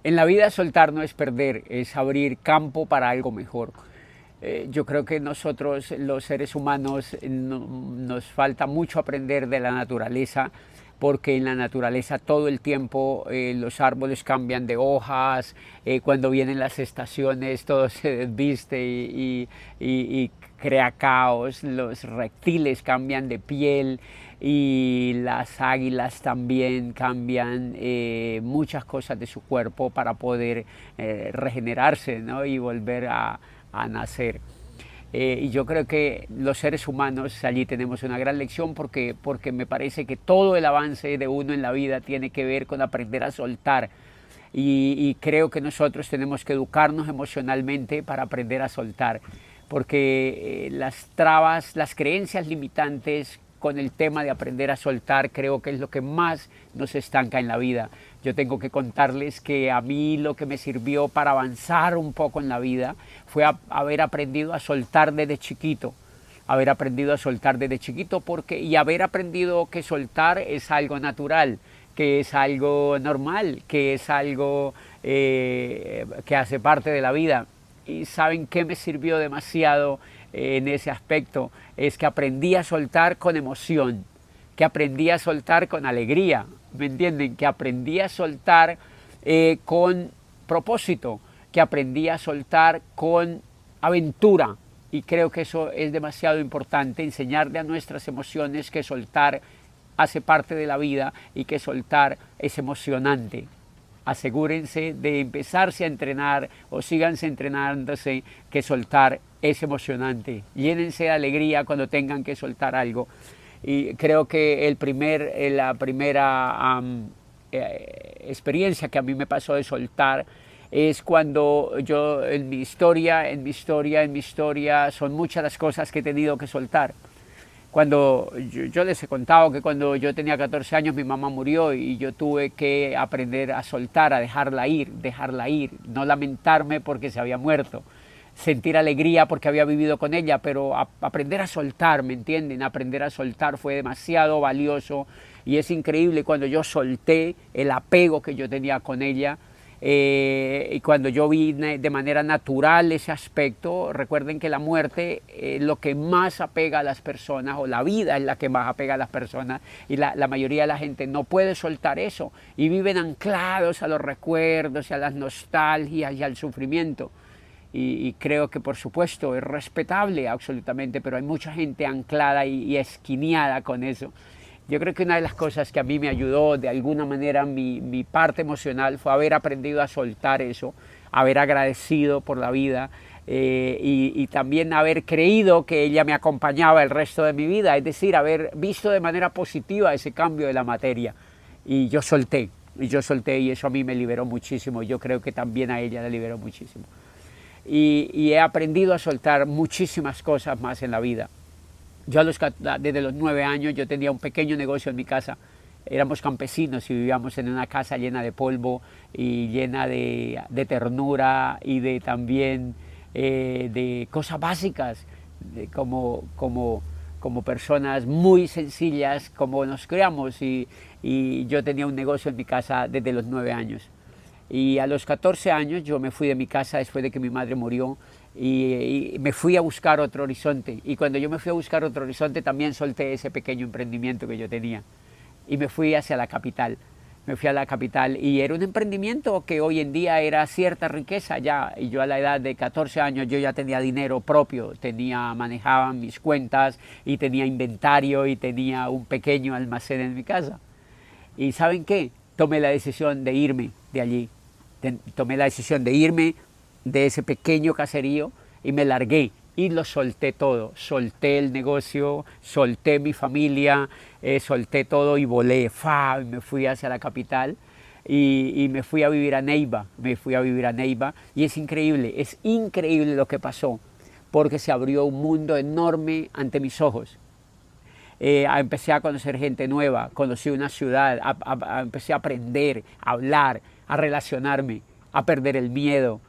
En la vida soltar no es perder, es abrir campo para algo mejor. Yo creo que nosotros, los seres humanos, nos falta mucho aprender de la naturaleza, porque en la naturaleza todo el tiempo los árboles cambian de hojas, cuando vienen las estaciones todo se desviste y crea caos, los reptiles cambian de piel y las águilas también cambian muchas cosas de su cuerpo para poder regenerarse, ¿no? Y volver a nacer. Y yo creo que los seres humanos allí tenemos una gran lección porque me parece que todo el avance de uno en la vida tiene que ver con aprender a soltar. Y creo que nosotros tenemos que educarnos emocionalmente para aprender a soltar, porque las trabas, las creencias limitantes con el tema de aprender a soltar, creo que es lo que más nos estanca en la vida. Yo tengo que contarles que a mí lo que me sirvió para avanzar un poco en la vida fue haber aprendido a soltar desde chiquito. Haber aprendido a soltar desde chiquito y haber aprendido que soltar es algo natural, que es algo normal, que es algo que hace parte de la vida. Y ¿saben qué me sirvió demasiado en ese aspecto? Es que aprendí a soltar con emoción, que aprendí a soltar con alegría, ¿me entienden? Que aprendí a soltar con propósito, que aprendí a soltar con aventura. Y creo que eso es demasiado importante, enseñarle a nuestras emociones que soltar hace parte de la vida y que soltar es emocionante. Asegúrense de empezarse a entrenar o síganse entrenándose, que soltar es emocionante. Llénense de alegría cuando tengan que soltar algo. Y creo que la primera experiencia que a mí me pasó de soltar es cuando yo en mi historia son muchas las cosas que he tenido que soltar. Cuando yo les he contado que cuando yo tenía 14 años mi mamá murió y yo tuve que aprender a soltar, a dejarla ir, no lamentarme porque se había muerto, sentir alegría porque había vivido con ella, pero aprender a soltar, ¿me entienden? Aprender a soltar fue demasiado valioso y es increíble cuando yo solté el apego que yo tenía con ella. Y cuando yo vi de manera natural ese aspecto, recuerden que la muerte es lo que más apega a las personas, o la vida es la que más apega a las personas, y la mayoría de la gente no puede soltar eso y viven anclados a los recuerdos y a las nostalgias y al sufrimiento. Y creo que por supuesto es respetable absolutamente, pero hay mucha gente anclada y esquineada con eso. Yo creo que una de las cosas que a mí me ayudó de alguna manera mi parte emocional fue haber aprendido a soltar eso, haber agradecido por la vida y también haber creído que ella me acompañaba el resto de mi vida, es decir, haber visto de manera positiva ese cambio de la materia. Y yo solté y eso a mí me liberó muchísimo, yo creo que también a ella le liberó muchísimo. Y he aprendido a soltar muchísimas cosas más en la vida. Yo desde los 9 años yo tenía un pequeño negocio en mi casa. Éramos campesinos y vivíamos en una casa llena de polvo y llena de ternura y de también de cosas básicas, como personas muy sencillas, como nos creamos. Y yo tenía un negocio en mi casa desde los 9 años. Y a los 14 años yo me fui de mi casa después de que mi madre murió y me fui a buscar otro horizonte. Y cuando yo me fui a buscar otro horizonte también solté ese pequeño emprendimiento que yo tenía y me fui hacia la capital. Me fui a la capital y era un emprendimiento que hoy en día era cierta riqueza ya. Y yo a la edad de 14 años yo ya tenía dinero propio, manejaba mis cuentas y tenía inventario y tenía un pequeño almacén en mi casa. ¿Y saben qué? Tomé la decisión de irme de allí. Tomé la decisión de irme de ese pequeño caserío y me largué y lo solté todo. Solté el negocio, solté mi familia, solté todo y volé. Y me fui hacia la capital y me fui a vivir a Neiva. Y es increíble lo que pasó, porque se abrió un mundo enorme ante mis ojos. Empecé a conocer gente nueva, conocí una ciudad, empecé a aprender, a hablar, a relacionarme, a perder el miedo,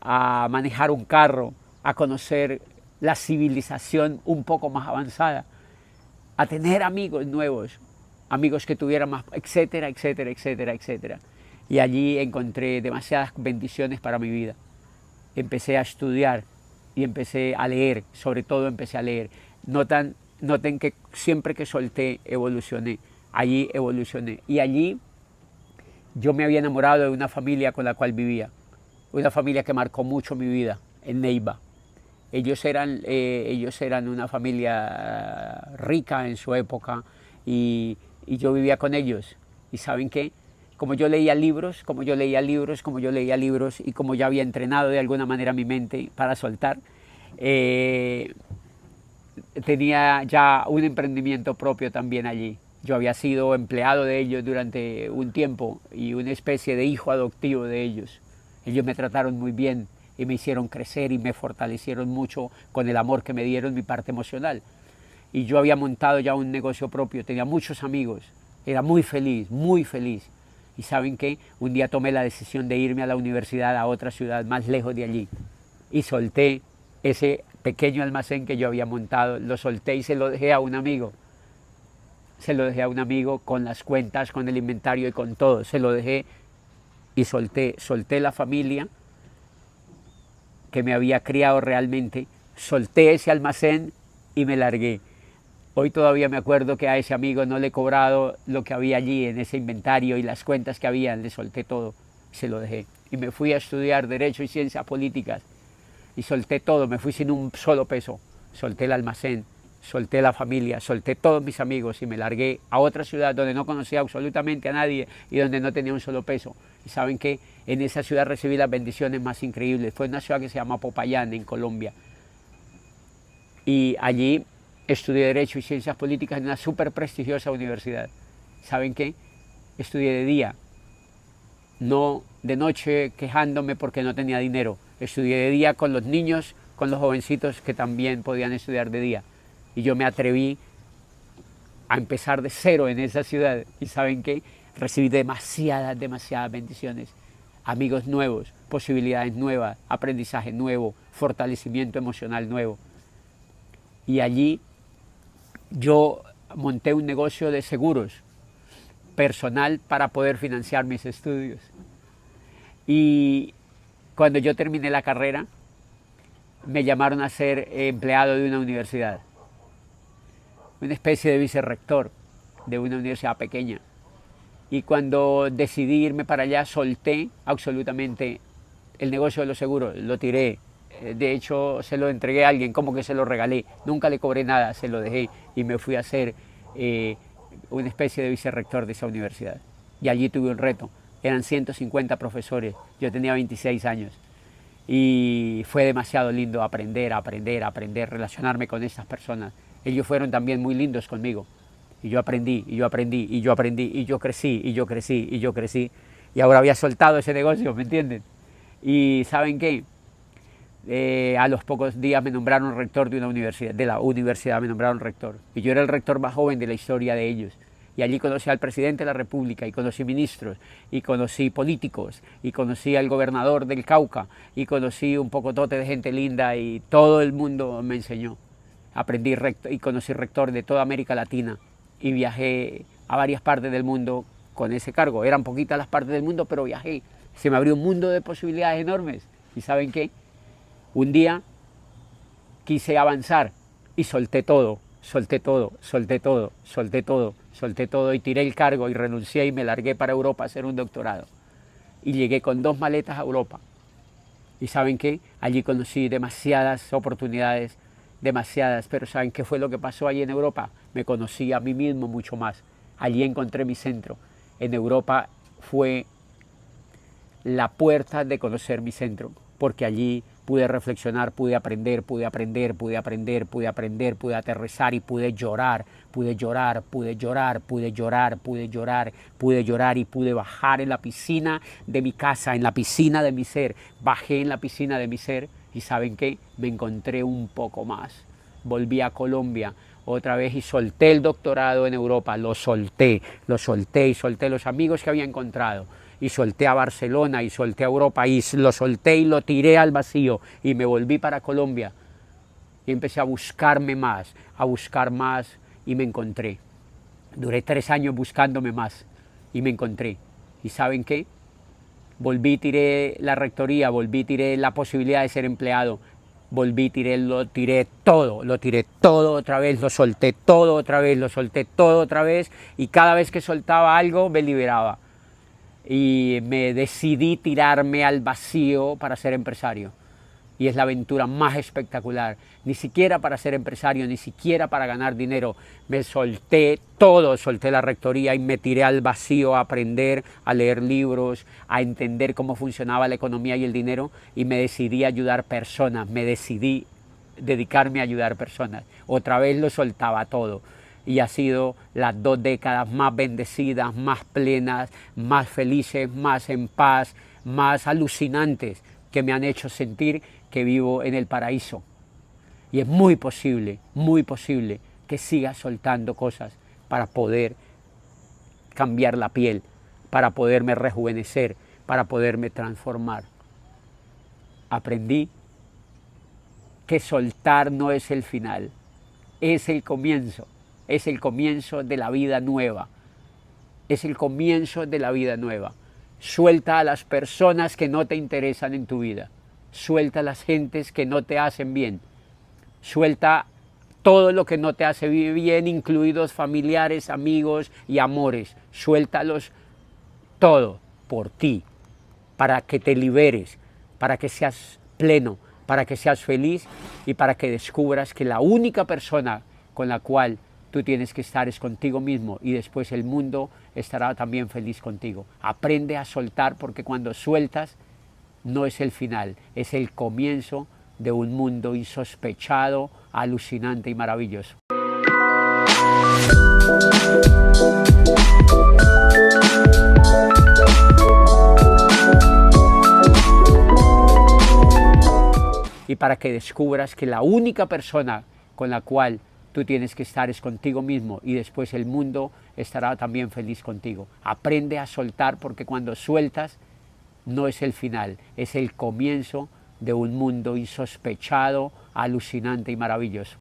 a manejar un carro, a conocer la civilización un poco más avanzada, a tener amigos nuevos, amigos que tuvieran más, etcétera, etcétera, etcétera, etcétera. y allí encontré demasiadas bendiciones para mi vida. Empecé a estudiar y empecé a leer, sobre todo empecé a leer. Noten que siempre que solté evolucioné, allí evolucioné. Y allí yo me había enamorado de una familia con la cual vivía, una familia que marcó mucho mi vida, en Neiva. Ellos eran una familia rica en su época y yo vivía con ellos. ¿Y saben qué? Como yo leía libros, como yo leía libros y como ya había entrenado de alguna manera mi mente para soltar, tenía ya un emprendimiento propio también allí. Yo había sido empleado de ellos durante un tiempo y una especie de hijo adoptivo de ellos. Ellos me trataron muy bien y me hicieron crecer y me fortalecieron mucho con el amor que me dieron, mi parte emocional. Y yo había montado ya un negocio propio, tenía muchos amigos, era muy feliz, muy feliz. Y ¿saben qué? Un día tomé la decisión de irme a la universidad a otra ciudad más lejos de allí y solté ese pequeño almacén que yo había montado, lo solté y se lo dejé a un amigo. Se lo dejé a un amigo con las cuentas, con el inventario y con todo. Se lo dejé y solté la familia que me había criado realmente, solté ese almacén y me largué. Hoy todavía me acuerdo que a ese amigo no le he cobrado lo que había allí en ese inventario y las cuentas que había, le solté todo, se lo dejé. Y me fui a estudiar Derecho y Ciencias Políticas y solté todo, me fui sin un solo peso. Solté el almacén, solté la familia, solté todos mis amigos y me largué a otra ciudad donde no conocía absolutamente a nadie y donde no tenía un solo peso. Y saben que en esa ciudad recibí las bendiciones más increíbles. Fue una ciudad que se llama Popayán, en Colombia. Y allí estudié Derecho y Ciencias Políticas en una súper prestigiosa universidad. ¿Saben qué? Estudié de día, no de noche quejándome porque no tenía dinero. Estudié de día con los niños, con los jovencitos que también podían estudiar de día. Y yo me atreví a empezar de cero en esa ciudad. ¿Y saben qué? Recibí demasiadas bendiciones. Amigos nuevos, posibilidades nuevas, aprendizaje nuevo, fortalecimiento emocional nuevo. Y allí yo monté un negocio de seguros personal para poder financiar mis estudios. Y cuando yo terminé la carrera, me llamaron a ser empleado de una universidad, una especie de vicerrector de una universidad pequeña. Y cuando decidí irme para allá, solté absolutamente el negocio de los seguros, lo tiré. De hecho, se lo entregué a alguien, como que se lo regalé. Nunca le cobré nada, se lo dejé y me fui a ser una especie de vicerrector de esa universidad. Y allí tuve un reto. Eran 150 profesores, yo tenía 26 años. Y fue demasiado lindo aprender, relacionarme con estas personas. Ellos fueron también muy lindos conmigo. Y yo aprendí, y yo aprendí, y yo aprendí, y yo crecí, y yo crecí, y yo crecí. Y ahora había soltado ese negocio, ¿me entienden? Y ¿saben qué? A los pocos días me nombraron rector de la universidad me nombraron rector. Y yo era el rector más joven de la historia de ellos. Y allí conocí al presidente de la República, y conocí ministros, y conocí políticos, y conocí al gobernador del Cauca, y conocí un pocotote de gente linda, y todo el mundo me enseñó. Aprendí y conocí rector de toda América Latina, y viajé a varias partes del mundo con ese cargo. Eran poquitas las partes del mundo, pero viajé. Se me abrió un mundo de posibilidades enormes. ¿Y saben qué? Un día quise avanzar y solté todo y tiré el cargo y renuncié y me largué para Europa a hacer un doctorado. Y llegué con 2 maletas a Europa. Y ¿saben qué? Allí conocí demasiadas oportunidades, pero ¿saben qué fue lo que pasó allí en Europa? Me conocí a mí mismo mucho más. Allí encontré mi centro. En Europa fue la puerta de conocer mi centro, porque allí pude reflexionar, pude aprender, pude aterrizar y pude llorar y pude bajar en la piscina de mi casa, en la piscina de mi ser. Bajé en la piscina de mi ser y ¿saben qué? Me encontré un poco más. Volví a Colombia otra vez y solté el doctorado en Europa, lo solté y solté los amigos que había encontrado. Y solté a Barcelona y solté a Europa y lo solté y lo tiré al vacío y me volví para Colombia y empecé a buscar más y me encontré. Duré 3 años buscándome más y me encontré. ¿Y saben qué? volví, tiré la rectoría, volví, tiré la posibilidad de ser empleado, volví, lo tiré todo otra vez, lo solté todo otra vez, lo solté todo otra vez, y cada vez que soltaba algo me liberaba. Y me decidí tirarme al vacío para ser empresario. Y es la aventura más espectacular. Ni siquiera para ser empresario, ni siquiera para ganar dinero. Me solté todo, solté la rectoría y me tiré al vacío a aprender, a leer libros, a entender cómo funcionaba la economía y el dinero, y me decidí a ayudar personas, me decidí dedicarme a ayudar personas. Otra vez lo soltaba todo. Y ha sido las 2 décadas más bendecidas, más plenas, más felices, más en paz, más alucinantes, que me han hecho sentir que vivo en el paraíso. Y es muy posible que siga soltando cosas para poder cambiar la piel, para poderme rejuvenecer, para poderme transformar. Aprendí que soltar no es el final, es el comienzo de la vida nueva, es el comienzo de la vida nueva. Suelta a las personas que no te interesan en tu vida, suelta a las gentes que no te hacen bien, suelta todo lo que no te hace bien, incluidos familiares, amigos y amores, suéltalos todo por ti, para que te liberes, para que seas pleno, para que seas feliz y para que descubras que la única persona con la cual tú tienes que estar es contigo mismo, y después el mundo estará también feliz contigo. Aprende a soltar, porque cuando sueltas no es el final, es el comienzo de un mundo insospechado, alucinante y maravilloso. Y para que descubras que la única persona con la cual tú tienes que estar es contigo mismo, y después el mundo estará también feliz contigo. Aprende a soltar, porque cuando sueltas no es el final, es el comienzo de un mundo insospechado, alucinante y maravilloso.